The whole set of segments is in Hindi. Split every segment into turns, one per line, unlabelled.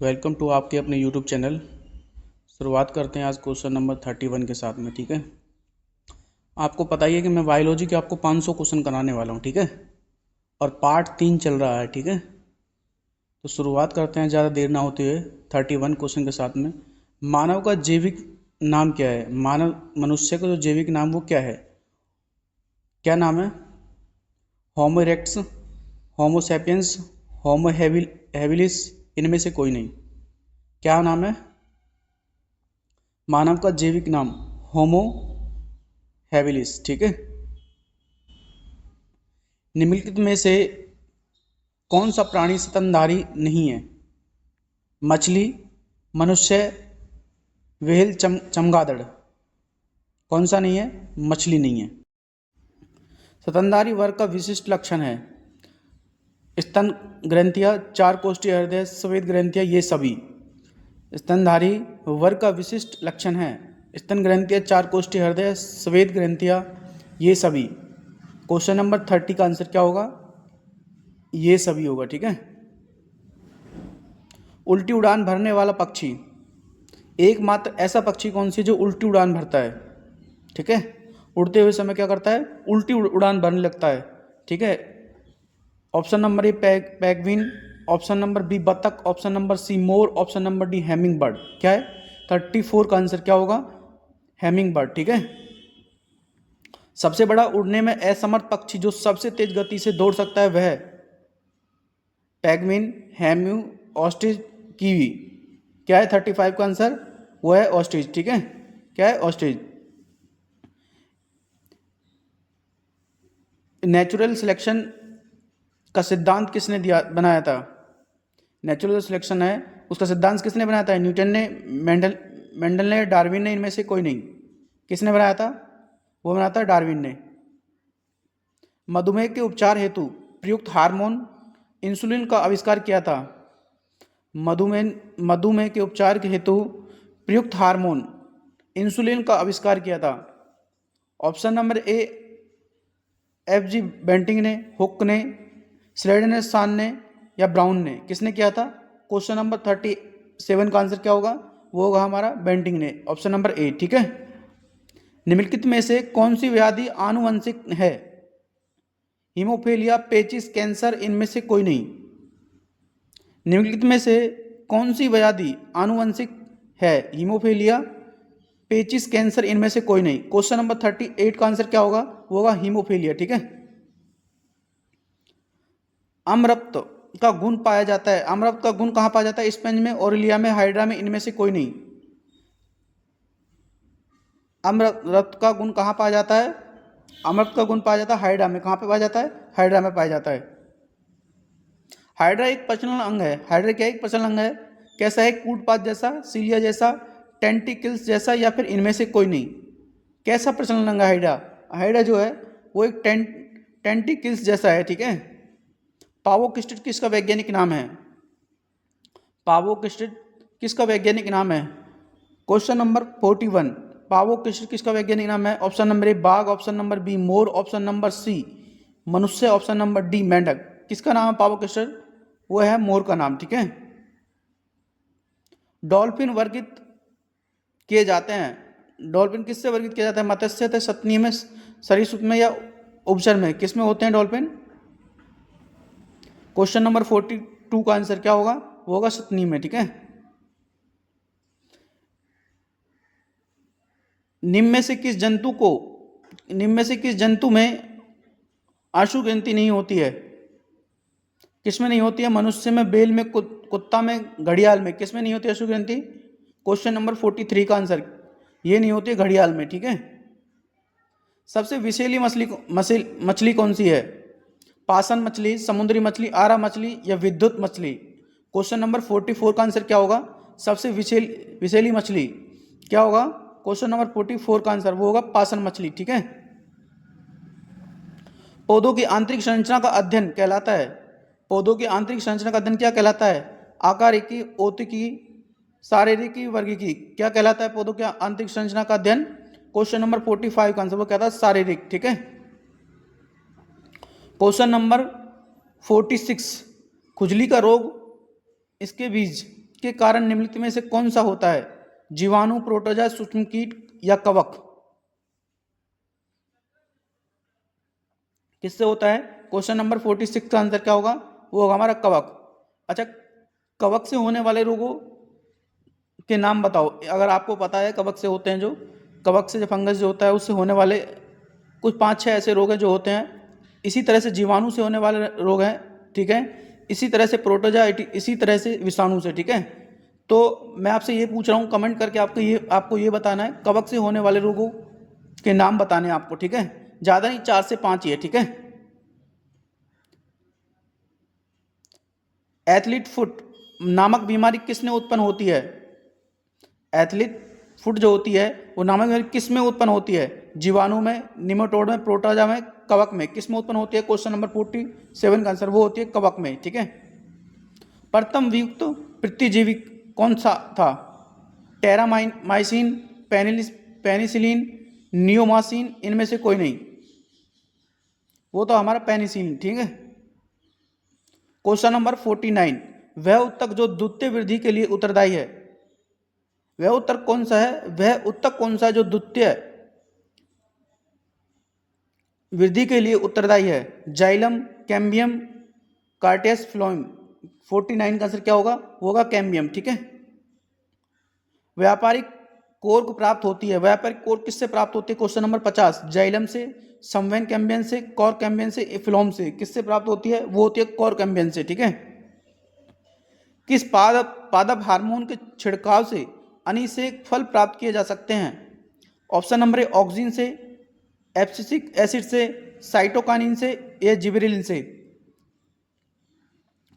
वेलकम टू आपके अपने यूट्यूब चैनल। शुरुआत करते हैं आज क्वेश्चन नंबर 31 के साथ में। ठीक है, आपको पता ही है कि मैं बायोलॉजी के आपको 500 क्वेश्चन कराने वाला हूँ। ठीक है, और पार्ट 3 चल रहा है। ठीक है, तो शुरुआत करते हैं ज़्यादा देर ना होते हुए 31 क्वेश्चन के साथ में। मानव का जैविक नाम क्या है? मानव मनुष्य का जो जैविक नाम वो क्या है? क्या नाम है? होमो erectus, Homo sapiens, Homo habilis, इनमें से कोई नहीं। क्या नाम है मानव का जैविक नाम? Homo habilis. ठीक है, निम्नलिखित में से कौन सा प्राणी स्तनधारी नहीं है? मछली, मनुष्य, व्हेल, चमगादड़। कौन सा नहीं है? मछली नहीं है। स्तनधारी वर्ग का विशिष्ट लक्षण है स्तन ग्रंथियां, चार कोष्ठीय हृदय, श्वेत ग्रंथियां, ये सभी। स्तनधारी वर्ग का विशिष्ट लक्षण है स्तन ग्रंथियां, चार कोष्ठीय हृदय, श्वेत ग्रंथियां, ये सभी। क्वेश्चन नंबर 30 का आंसर क्या होगा? ये सभी होगा। ठीक है, उल्टी उड़ान भरने वाला पक्षी, एकमात्र ऐसा पक्षी कौन सी जो उल्टी उड़ान भरता है? ठीक है, उड़ते हुए समय क्या करता है? उल्टी उड़ान भरने लगता है। ठीक है, option number A penguin, option number B बतख, ऑप्शन नंबर सी मोर, option number D humming bird. क्या है? 34 का आंसर क्या होगा? Humming bird. ठीक है, सबसे बड़ा उड़ने में असमर्थ पक्षी जो सबसे तेज गति से दौड़ सकता है वह पैगविन, हैम्यू, ऑस्ट्रिच, कीवी। क्या है 35 का आंसर? वो है ऑस्ट्रिच। ठीक है, क्या है? ऑस्ट्रिच। नेचुरल सिलेक्शन का सिद्धांत किसने बनाया था? नेचुरल सिलेक्शन है उसका सिद्धांत किसने बनाया था? न्यूटन ने, मेंडल ने, डार्विन ने, इनमें से कोई नहीं। किसने बनाया था? वो बनाया था डार्विन ने। मधुमेह के उपचार हेतु प्रयुक्त हार्मोन इंसुलिन का आविष्कार किया था? मधुमेह के उपचार के हेतु प्रयुक्त हार्मोन इंसुलिन का आविष्कार किया था? Option number A FG Banting ने, हुक ने, स्लेडनसान ने, या ब्राउन ने। किसने किया था? क्वेश्चन नंबर 37 का आंसर क्या होगा? वो होगा हमारा बेंटिंग ने, ऑप्शन नंबर ए। ठीक है, निम्नलिखित में से कौन सी व्याधि आनुवंशिक है? हीमोफीलिया, पेचिस, कैंसर, इनमें से कोई नहीं। निम्नलिखित में से कौन सी व्याधि आनुवंशिक है? हीमोफीलिया, पेचिस, कैंसर, इनमें से कोई नहीं। क्वेश्चन नंबर 38 का आंसर क्या होगा? वो होगा हीमोफीलिया। ठीक है, अम्रप्त का गुण पाया जाता है, अम्रप्त का गुण कहाँ पाया जाता है? स्पंज में, ओरिलिया में, हाइड्रा में, इनमें से कोई नहीं। अम्रप्त का गुण कहाँ पाया जाता है? अम्रप्त का गुण पाया जाता है हाइड्रा में। कहाँ पे पाया जाता है? हाइड्रा में पाया जाता है। हाइड्रा एक प्रजनन अंग है। हाइड्रा क्या एक प्रजनन अंग है? कैसा है? कूटपात जैसा, सीलिया जैसा, टेंटिकल्स जैसा, या फिर इनमें से कोई नहीं। कैसा प्रजनन अंग है हाइड्रा? हाइड्रा जो है वो एक टेंटिकल्स जैसा है। ठीक है, पावोक्स्टिड किसका वैज्ञानिक नाम है? पावोक्स्टिड किसका वैज्ञानिक नाम है? क्वेश्चन नंबर 41, पावोक्स्टिड किसका वैज्ञानिक नाम है? ऑप्शन नंबर ए बाघ, ऑप्शन नंबर बी मोर, ऑप्शन नंबर सी मनुष्य, ऑप्शन नंबर डी मेंढक। किसका नाम है पावोक्स्टिड? वो है मोर का नाम। ठीक है, डॉल्फिन वर्गित किए जाते हैं। डॉल्फिन किससे वर्गित किया जाता है? मत्स्य, सतनी में, सरीसृप में, या उभयचर में? किस में होते हैं डॉल्फिन? क्वेश्चन नंबर 42 का आंसर क्या होगा? वो होगा सतनी में। ठीक है, निम्न में से किस जंतु में आशु गिनती नहीं होती है? किसमें नहीं होती है? मनुष्य में, बेल में, कुत्ता में, घड़ियाल में। किसमें नहीं होती आशु गिनती? क्वेश्चन नंबर 43 का आंसर ये नहीं होती है घड़ियाल में। ठीक है, सबसे विषैली मछली कौन सी है? पासन मछली, समुद्री मछली, आरा मछली, या विद्युत मछली? क्वेश्चन नंबर 44 का आंसर क्या होगा? सबसे विषैली मछली क्या होगा? क्वेश्चन नंबर 44 का आंसर वो होगा पासन मछली। ठीक है, पौधों की आंतरिक संरचना का अध्ययन कहलाता है? पौधों की आंतरिक संरचना का अध्ययन क्या कहलाता है? आकारिकी, औतिकी, शारीरिकी, वर्गीकी। क्या कहलाता है पौधों की आंतरिक संरचना का अध्ययन? क्वेश्चन नंबर 45 का आंसर वो कहता है शारीरिक। ठीक है, क्वेश्चन नंबर 46, खुजली का रोग इसके बीज के कारण निम्नलिखित में से कौन सा होता है? जीवाणु, प्रोटोजा, सूक्ष्म कीट या कवक? किससे होता है? क्वेश्चन नंबर 46 का आंसर क्या होगा? वो होगा हमारा कवक। अच्छा, कवक से होने वाले रोगों के नाम बताओ। अगर आपको पता है कवक से होते हैं, जो कवक से जो फंगस जो होता है उससे होने वाले कुछ 5-6 ऐसे रोग हैं जो होते हैं। इसी तरह से जीवाणु से होने वाले रोग हैं, ठीक है। इसी तरह से प्रोटोजा, इसी तरह से विषाणु से, ठीक है। तो मैं आपसे ये पूछ रहा हूँ, कमेंट करके आपको ये बताना है कवक से होने वाले रोगों के नाम बताने हैं आपको, ठीक है। ज़्यादा नहीं, 4 से 5 ही है, ठीक है। एथलीट फुट नामक बीमारी किसने उत्पन्न होती है? एथलीट फुट जो होती है वो नामक बीमारी किस में उत्पन्न होती है? जीवाणु में, निमेटोड में, प्रोटोजा में, कवक में? किस में उत्पन्न होती है? क्वेश्चन नंबर 47 का आंसर वो होती है कवक में, ठीक है। प्रथम वियुक्त प्रतिजीवी कौन सा था? Terramycin, penicillin, neomycin? इनमें से कोई नहीं। वो तो हमारा पेनिसिलिन, ठीक है। क्वेश्चन नंबर 49, वह उत्तक जो द्वितीय वृद्धि के लिए उत्तरदायी है, वह उत्तक कौन सा है? वह उत्तक कौन सा है जो द्वितीय वृद्धि के लिए उत्तरदायी है? Xylem, cambium, कार्टियस, phloem? 49 का आंसर क्या होगा? वो होगा कैम्बियम, ठीक है। व्यापारिक कोर्क प्राप्त होती है, व्यापारिक कोर्क किससे प्राप्त होती है? क्वेश्चन नंबर 50, जाइलम से, समवेन कैम्बियन से, कॉर कैम्बियन से, फ्लोम से? किससे प्राप्त होती है? वो होती है कॉर कैम्बियन से, ठीक है। किस पादप हार्मोन के छिड़काव से अनिषेक फल प्राप्त किए जा सकते हैं? ऑप्शन नंबर ए, ऑक्सिन से, एब्सिसिक एसिड से, साइटोकाइनिन से या जिबरेलिन से?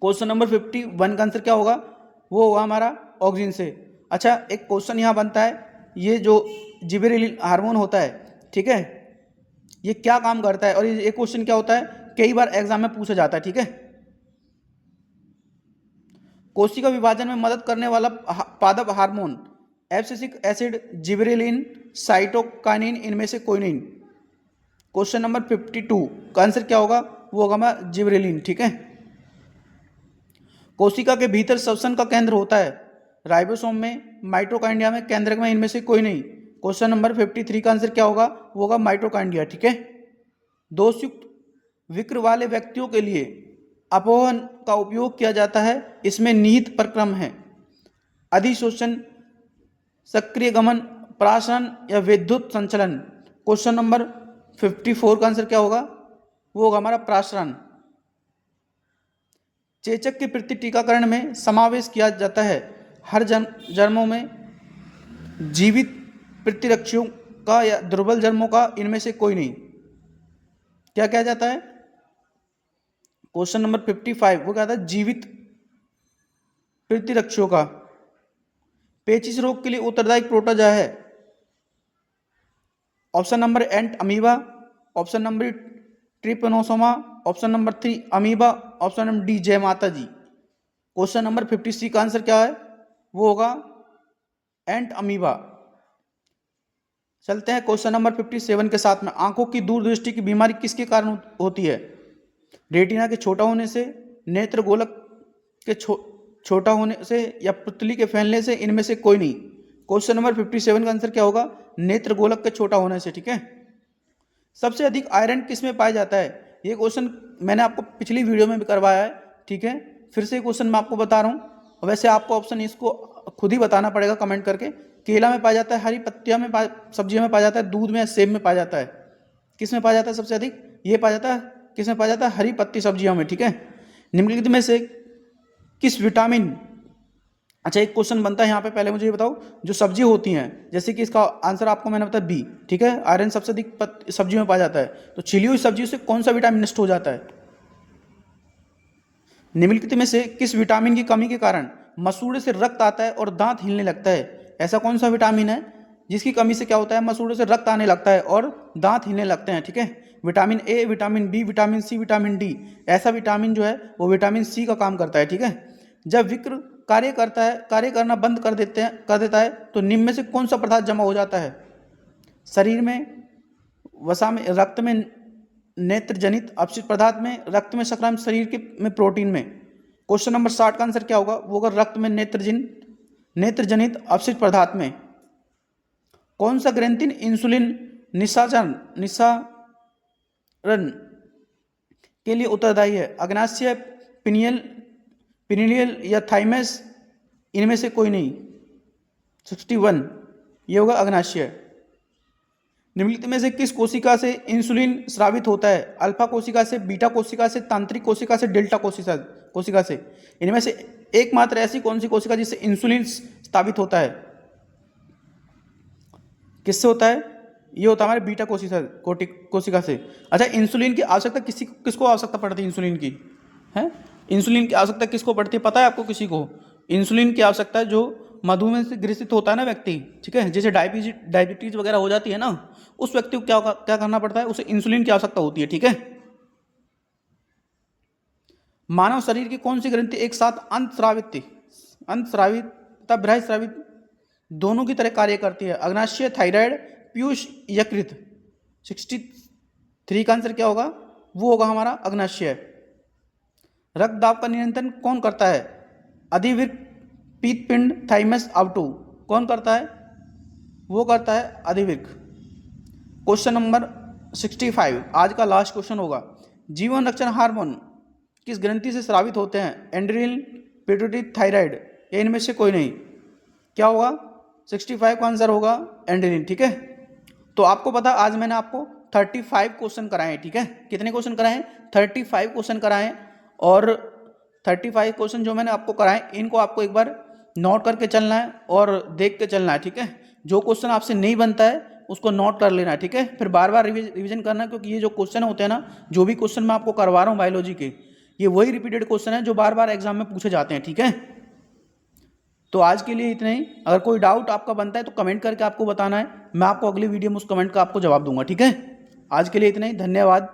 क्वेश्चन नंबर 51 का आंसर क्या होगा? वो होगा हमारा ऑक्सिन से। अच्छा, एक क्वेश्चन यहाँ बनता है, ये जो जिबरेलिन हार्मोन होता है, ठीक है, ये क्या काम करता है? और ये क्वेश्चन क्या होता है, कई बार एग्जाम में पूछा जाता है, ठीक है। कोशिका विभाजन में मदद करने वाला पादप hormone? Abscisic acid, gibberellin, cytokinin? इनमें से कोई नहीं। क्वेश्चन नंबर 52 का आंसर क्या होगा? वो होगा हमारा जिबरेलिन, ठीक है। कोशिका के भीतर श्वसन का केंद्र होता है, राइबोसोम में, माइटोकांड्रिया में, केंद्रक में? इनमें से कोई नहीं। क्वेश्चन नंबर 53 का आंसर क्या होगा? वो होगा माइटोकांड्रिया, ठीक है। दोषयुक्त विक्र वाले व्यक्तियों के लिए अपोहन का उपयोग किया जाता है, इसमें निहित प्रक्रम है? अधिशोषण, सक्रिय गमन, प्राशन या विद्युत संचलन? क्वेश्चन नंबर 54 का आंसर क्या होगा? वो होगा हमारा प्राशरण। चेचक के प्रति टीकाकरण में समावेश किया जाता है हर जन्मों में जीवित प्रतिरक्षियों का या दुर्बल जन्मों का? इनमें से कोई नहीं। क्या कहा जाता है? क्वेश्चन नंबर 55 वो क्या था? जीवित प्रतिरक्षियों का। पेचिश रोग के लिए उत्तरदायी प्रोटोजा है? Option number entamoeba, option number trypanosoma, option number 3 amoeba, option number D जय माता जी? क्वेश्चन नंबर 56 का आंसर क्या है? वो होगा एंट अमीबा। चलते हैं क्वेश्चन नंबर 57 के साथ में। आंखों की दूरदृष्टि की बीमारी किसके कारण होती है? रेटिना के छोटा होने से, नेत्र गोलक के छोटा होने से या पुतली के फैलने से? इनमें से कोई नहीं। क्वेश्चन नंबर 57 का आंसर क्या होगा? नेत्र गोलक के छोटा होने से, ठीक है। सबसे अधिक आयरन किस में पाया जाता है? ये क्वेश्चन मैंने आपको पिछली वीडियो में भी करवाया है, ठीक है। फिर से क्वेश्चन मैं आपको बता रहा हूँ। वैसे आपको ऑप्शन इसको खुद ही बताना पड़ेगा कमेंट करके। केला में पाया जाता है, हरी पत्तियों में सब्जियों में पाया जाता है, दूध में, सेब में पाया जाता है? किस में पाया जाता है सबसे अधिक? ये पाया जाता है, किस में पाया जाता है? हरी पत्ती सब्जियों में, ठीक है। निम्नलिखित में से किस विटामिन? अच्छा, एक क्वेश्चन बनता है यहाँ पे, पहले मुझे ये बताओ, जो सब्जी होती हैं, जैसे कि इसका आंसर आपको मैंने बताया बी, ठीक है। आयरन सबसे अधिक सब्जियों में पाया जाता है, तो छिली हुई सब्जियों से कौन सा विटामिन नष्ट हो जाता है? निम्नलिखित में से किस विटामिन की कमी के कारण मसूड़े से रक्त आता है और दांत हिलने लगता है? ऐसा कौन सा विटामिन है जिसकी कमी से क्या होता है? मसूड़े से रक्त आने लगता है और दांत हिलने लगते हैं, ठीक है। Vitamin A, vitamin B, vitamin C, vitamin D? ऐसा विटामिन जो है वो विटामिन सी का काम करता है, ठीक है। जब विक्र कार्य करना बंद कर देता है तो निम्न में से कौन सा पदार्थ जमा हो जाता है? शरीर में, वसा में, रक्त में, नेत्र जनित अपशिष्ट पदार्थ में, रक्त में, शर्करा में, शरीर के में, प्रोटीन में? क्वेश्चन नंबर 60 का आंसर क्या होगा? वो होगा रक्त में नेत्रजनित अपशिष्ट पदार्थ में कौन सा ग्रंथि इंसुलिन निस्सारण के लिए उत्तरदायी है? अग्नाशय, पिनियल या थाइमस? इनमें से कोई नहीं। 61 ये होगा अग्नाशय। निम्नलिखित में से किस कोशिका से इंसुलिन स्रावित होता है? अल्फा कोशिका से, बीटा कोशिका से, तांत्रिक कोशिका से, डेल्टा कोशिका से? इनमें से एकमात्र ऐसी कौन सी कोशिका जिससे इंसुलिन स्रावित होता है? किससे होता है? ये होता है हमारे बीटा कोशिका से। अच्छा, इंसुलिन की आवश्यकता किसको आवश्यकता पड़ती है? इंसुलिन की है, इंसुलिन की आवश्यकता किसको पड़ती है पता है आपको? किसी को इंसुलिन की आवश्यकता जो मधुमेह से ग्रसित होता है ना व्यक्ति, ठीक है, जैसे डायबिटीज वगैरह हो जाती है ना, उस व्यक्ति को क्या करना पड़ता है? उसे इंसुलिन की आवश्यकता होती है, ठीक है। मानव शरीर की कौन सी ग्रंथि एक साथ अंतस्रावित तथा बृहस्रावित दोनों की तरह कार्य करती है? अग्नाशय, थायराइड, पीयूष, यकृत? 63 का आंसर क्या होगा? वो होगा हमारा अग्नाशय। रक्त दाब का नियंत्रण कौन करता है? अधिवृक्क, पीतपिंड, थाइमस, आउटो? कौन करता है? वो करता है अधिवृक्क। क्वेश्चन नंबर 65 आज का लास्ट क्वेश्चन होगा। जीवन रक्षण हार्मोन किस ग्रंथि से स्रावित होते हैं? एंड्रिल, पिट्यूटरी, थायराइड? या इनमें से कोई नहीं? क्या होगा? 65 का आंसर होगा एंड्रिल, ठीक है। तो आपको पता, आज मैंने आपको 35 क्वेश्चन कराए हैं, ठीक है। कितने क्वेश्चन कराए हैं? 35 क्वेश्चन कराए हैं। और 35 क्वेश्चन जो मैंने आपको कराए, इनको आपको एक बार नोट करके चलना है और देख के चलना है, ठीक है। जो क्वेश्चन आपसे नहीं बनता है उसको नोट कर लेना है, ठीक है। फिर बार बार रिवीजन करना है, क्योंकि ये जो क्वेश्चन होते हैं ना, जो भी क्वेश्चन मैं आपको करवा रहा हूँ बायोलॉजी के, ये वही रिपीटेड क्वेश्चन है जो बार बार एग्जाम में पूछे जाते हैं, ठीक है। तो आज के लिए इतना ही। अगर कोई डाउट आपका बनता है तो कमेंट करके आपको बताना है, मैं आपको अगली वीडियो में उस कमेंट का आपको जवाब दूंगा, ठीक है। आज के लिए इतना ही, धन्यवाद।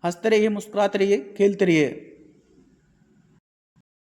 हंसते रहिए, मुस्कुराते रहिए, खेलते रहिए।